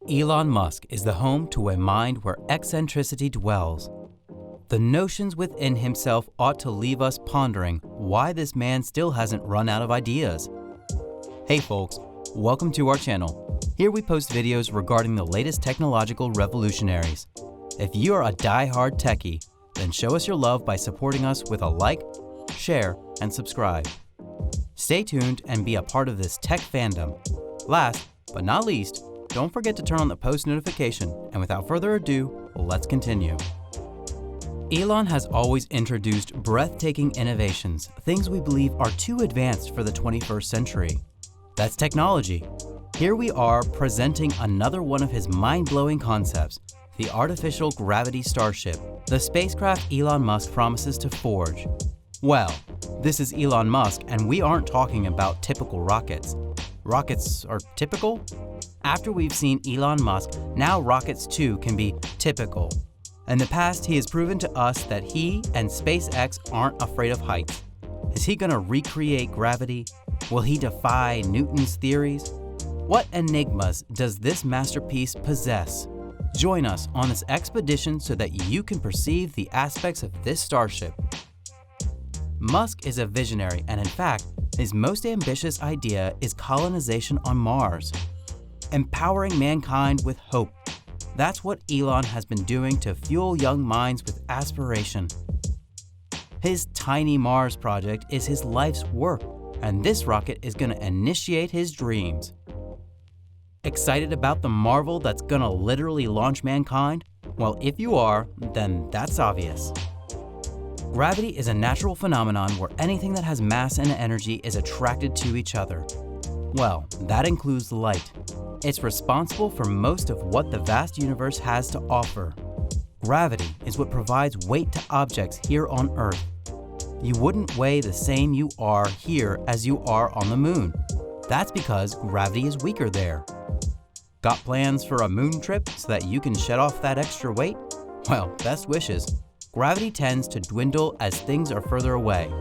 Elon Musk is the home to a mind where eccentricity dwells. The notions within himself ought to leave us pondering why this man still hasn't run out of ideas. Hey folks, welcome to our channel. Here we post videos regarding the latest technological revolutionaries. If you are a die-hard techie, then show us your love by supporting us with a like, share, and subscribe. Stay tuned and be a part of this tech fandom. Last but not least, don't forget to turn on the post notification, and without further ado, let's continue. Elon has always introduced breathtaking innovations, things we believe are too advanced for the 21st century. That's technology. Here we are presenting another one of his mind-blowing concepts, the artificial gravity Starship, the spacecraft Elon Musk promises to forge. Well, this is Elon Musk, and we aren't talking about typical rockets. Rockets are typical? After we've seen Elon Musk, now rockets too can be typical. In the past, he has proven to us that he and SpaceX aren't afraid of heights. Is he gonna recreate gravity? Will he defy Newton's theories? What enigmas does this masterpiece possess? Join us on this expedition so that you can perceive the aspects of this starship. Musk is a visionary, and in fact, his most ambitious idea is colonization on Mars. Empowering mankind with hope. That's what Elon has been doing to fuel young minds with aspiration. His tiny Mars project is his life's work, and this rocket is going to initiate his dreams. Excited about the marvel that's going to literally launch mankind? Well, if you are, then that's obvious. Gravity is a natural phenomenon where anything that has mass and energy is attracted to each other. Well, that includes light. It's responsible for most of what the vast universe has to offer. Gravity is what provides weight to objects here on Earth. You wouldn't weigh the same you are here as you are on the moon. That's because gravity is weaker there. Got plans for a moon trip so that you can shed off that extra weight? Well, best wishes. Gravity tends to dwindle as things are further away.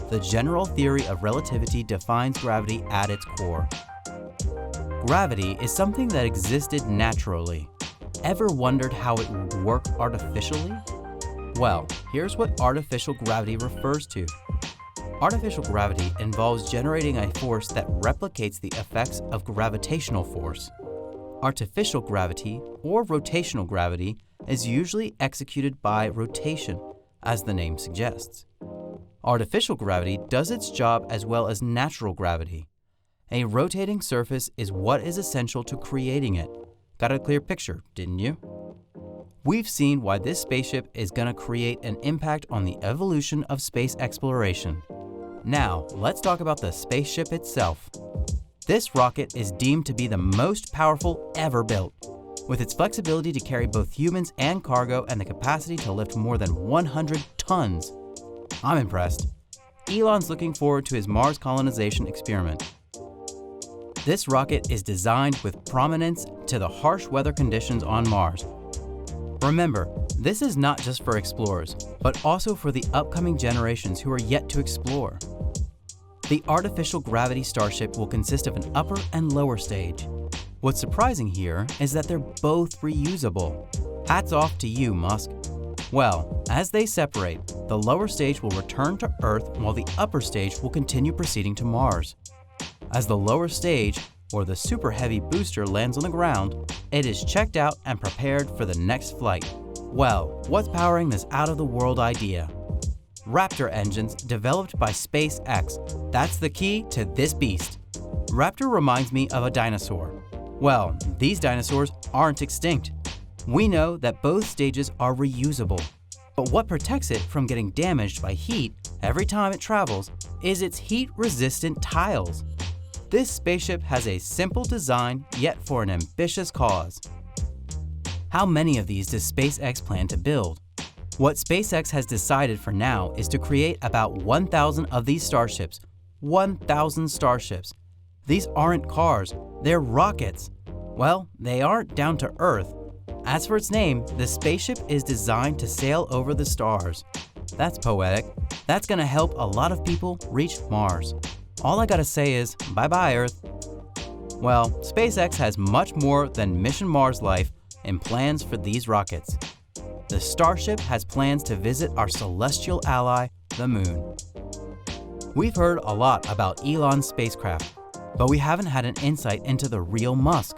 The general theory of relativity defines gravity at its core. Gravity is something that existed naturally. Ever wondered how it would work artificially? Well, here's what artificial gravity refers to. Artificial gravity involves generating a force that replicates the effects of gravitational force. Artificial gravity, or rotational gravity, is usually executed by rotation, as the name suggests. Artificial gravity does its job as well as natural gravity. A rotating surface is what is essential to creating it. Got a clear picture, didn't you? We've seen why this spaceship is going to create an impact on the evolution of space exploration. Now, let's talk about the spaceship itself. This rocket is deemed to be the most powerful ever built, with its flexibility to carry both humans and cargo and the capacity to lift more than 100 tons. I'm impressed. Elon's looking forward to his Mars colonization experiment. This rocket is designed with prominence to the harsh weather conditions on Mars. Remember, this is not just for explorers, but also for the upcoming generations who are yet to explore. The artificial gravity Starship will consist of an upper and lower stage. What's surprising here is that they're both reusable. Hats off to you, Musk. Well, as they separate, the lower stage will return to Earth while the upper stage will continue proceeding to Mars. As the lower stage, or the Super Heavy booster, lands on the ground, it is checked out and prepared for the next flight. Well, what's powering this out-of-the-world idea? Raptor engines developed by SpaceX. That's the key to this beast. Raptor reminds me of a dinosaur. Well, these dinosaurs aren't extinct. We know that both stages are reusable. But what protects it from getting damaged by heat every time it travels is its heat-resistant tiles. This spaceship has a simple design, yet for an ambitious cause. How many of these does SpaceX plan to build? What SpaceX has decided for now is to create about 1,000 of these starships. 1,000 starships. These aren't cars, they're rockets. Well, they aren't down to Earth. As for its name, the spaceship is designed to sail over the stars. That's poetic. That's gonna help a lot of people reach Mars. All I gotta say is, bye-bye, Earth. Well, SpaceX has much more than Mission Mars life in plans for these rockets. The Starship has plans to visit our celestial ally, the Moon. We've heard a lot about Elon's spacecraft, but we haven't had an insight into the real Musk.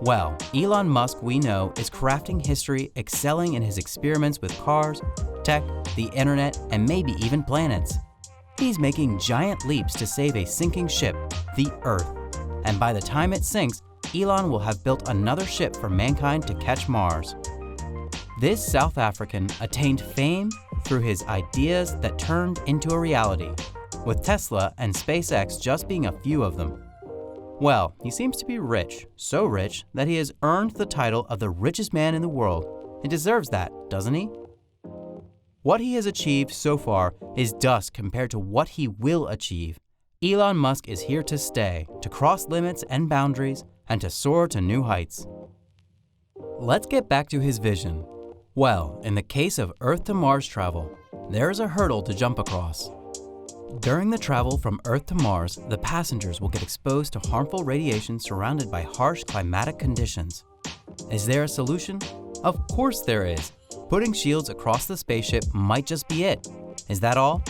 Well, Elon Musk, we know, is crafting history, excelling in his experiments with cars, tech, the internet, and maybe even planets. He's making giant leaps to save a sinking ship, the Earth. And by the time it sinks, Elon will have built another ship for mankind to catch Mars. This South African attained fame through his ideas that turned into a reality, with Tesla and SpaceX just being a few of them. Well, he seems to be rich, so rich that he has earned the title of the richest man in the world. He deserves that, doesn't he? What he has achieved so far is dust compared to what he will achieve. Elon Musk is here to stay, to cross limits and boundaries, and to soar to new heights. Let's get back to his vision. Well, in the case of Earth to Mars travel, there is a hurdle to jump across. During the travel from Earth to Mars, the passengers will get exposed to harmful radiation surrounded by harsh climatic conditions. Is there a solution? Of course there is. Putting shields across the spaceship might just be it. Is that all?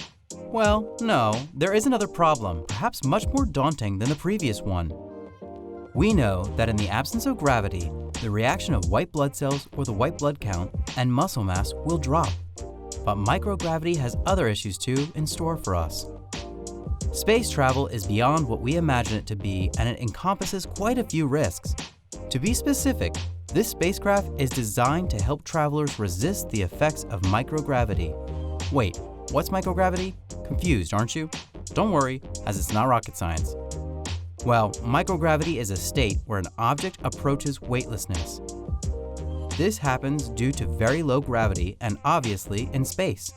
Well, no, there is another problem, perhaps much more daunting than the previous one. We know that in the absence of gravity, the reaction of white blood cells or the white blood count and muscle mass will drop. But microgravity has other issues too in store for us. Space travel is beyond what we imagine it to be, and it encompasses quite a few risks. To be specific, this spacecraft is designed to help travelers resist the effects of microgravity. Wait, what's microgravity? Confused, aren't you? Don't worry, as it's not rocket science. Well, microgravity is a state where an object approaches weightlessness. This happens due to very low gravity and obviously in space.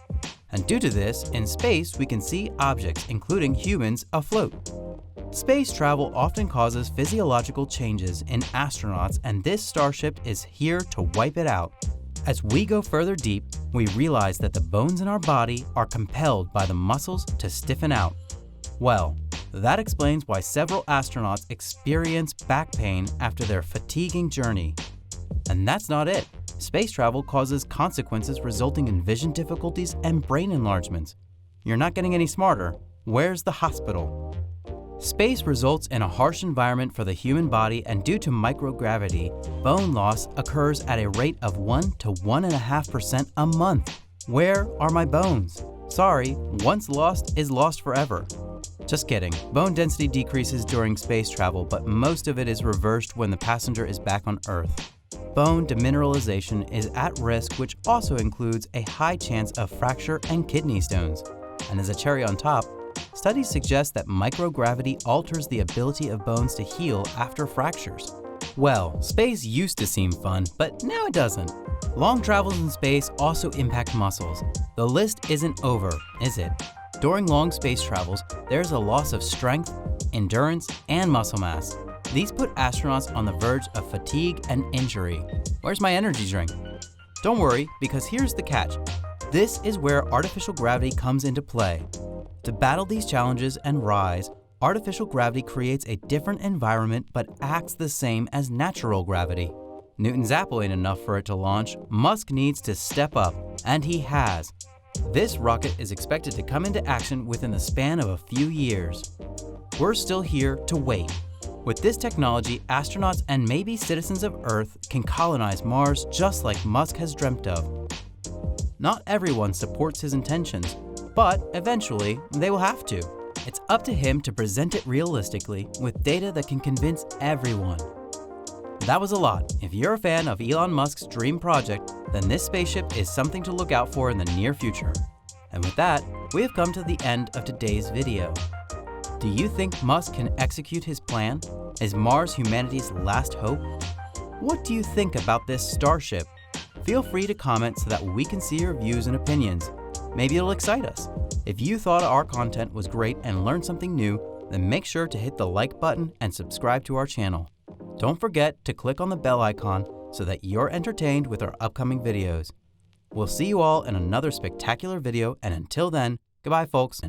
And due to this, in space we can see objects, including humans, afloat. Space travel often causes physiological changes in astronauts, and this Starship is here to wipe it out. As we go further deep, we realize that the bones in our body are compelled by the muscles to stiffen out. Well, that explains why several astronauts experience back pain after their fatiguing journey. And that's not it. Space travel causes consequences resulting in vision difficulties and brain enlargements. You're not getting any smarter. Where's the hospital? Space results in a harsh environment for the human body, and due to microgravity, bone loss occurs at a rate of 1 to 1.5% a month. Where are my bones? Sorry, once lost is lost forever. Just kidding. Bone density decreases during space travel, but most of it is reversed when the passenger is back on Earth. Bone demineralization is at risk, which also includes a high chance of fracture and kidney stones. And as a cherry on top, studies suggest that microgravity alters the ability of bones to heal after fractures. Well, space used to seem fun, but now it doesn't. Long travels in space also impact muscles. The list isn't over, is it? During long space travels, there's a loss of strength, endurance, and muscle mass. These put astronauts on the verge of fatigue and injury. Where's my energy drink? Don't worry, because here's the catch. This is where artificial gravity comes into play. To battle these challenges and rise, artificial gravity creates a different environment but acts the same as natural gravity. Newton's apple ain't enough for it to launch. Musk needs to step up, and he has. This rocket is expected to come into action within the span of a few years. We're still here to wait. With this technology, astronauts and maybe citizens of Earth can colonize Mars just like Musk has dreamt of. Not everyone supports his intentions, but eventually they will have to. It's up to him to present it realistically with data that can convince everyone. That was a lot. If you're a fan of Elon Musk's dream project, then this spaceship is something to look out for in the near future. And with that, we have come to the end of today's video. Do you think Musk can execute his plan? Is Mars humanity's last hope? What do you think about this Starship? Feel free to comment so that we can see your views and opinions. Maybe it'll excite us. If you thought our content was great and learned something new, then make sure to hit the like button and subscribe to our channel. Don't forget to click on the bell icon so that you're entertained with our upcoming videos. We'll see you all in another spectacular video, and until then, goodbye folks.